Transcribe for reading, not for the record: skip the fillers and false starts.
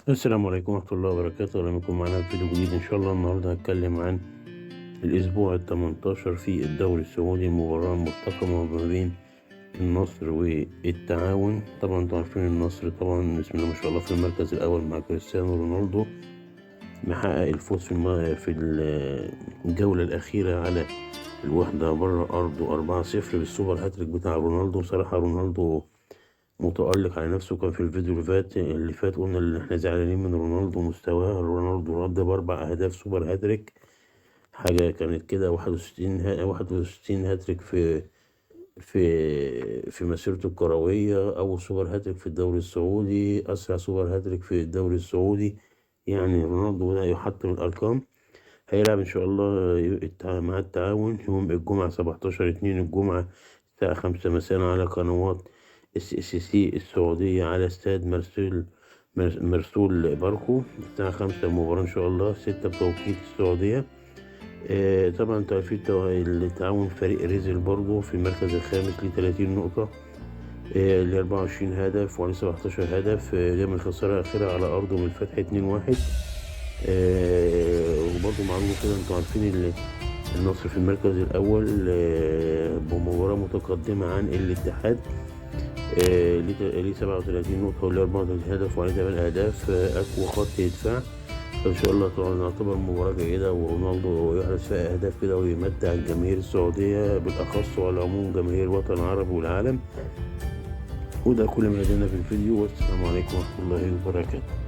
السلام عليكم ورحمة الله وبركاته. أهلا بكم معنا في فيديو جديد إن شاء الله. النهاردة هتكلم عن الأسبوع ال18 في الدوري السعودي، المباراة المرتقمة ما بين النصر والتعاون. طبعا انتوا عارفين النصر طبعا بسم الله ما شاء الله في المركز الأول مع كريستيانو رونالدو، محقق الفوز في الجولة الأخيرة على الوحدة بره أرضه 4-0 بالسوبر هاتريك بتاع رونالدو. صراحة رونالدو متألق على نفسه. كان في الفيديو اللي فات قلنا ان احنا زعلانين من رونالدو، مستواه رونالدو رد ب4 أهداف سوبر هاتريك، حاجة كانت كده 61 هاتريك في مسيرته الكروية. أول سوبر هاتريك في الدوري السعودي، أسرع سوبر هاتريك في الدوري السعودي. يعني رونالدو بدأ يحطم الأرقام. هيلعب إن شاء الله مع التعاون يوم الجمعة 17/2 الجمعة الساعة 5 مساء على قنوات SSC السعودية على استاد مرسول باركو الساعة 5 المباراة إن شاء الله 6 بتوقيت السعودية. طبعا تعرفين التعاون فريق ريزل برضه في المركز الخامس ل 30 نقطة، ل 24 هدف وعليه 17 هدف. جاب الخسارة الأخيرة على أرضه من الفتح 2-1. وبرضه معروف كده انتوا عارفين النصر في المركز الأول بمباراة متقدمة عن الاتحاد، ليه 37 نقطة وليه 34 هدف وعليه 8 أهداف. أقوى خط يدفع. فإن شاء الله طبعا نعتبر مباراة جيدة، ورونالدو يحرز فيها أهداف كده ويمتع الجماهير السعودية بالأخص وعلى العموم جماهير الوطن العربي والعالم. وده كل ما لدينا في الفيديو، والسلام عليكم ورحمة الله وبركاته.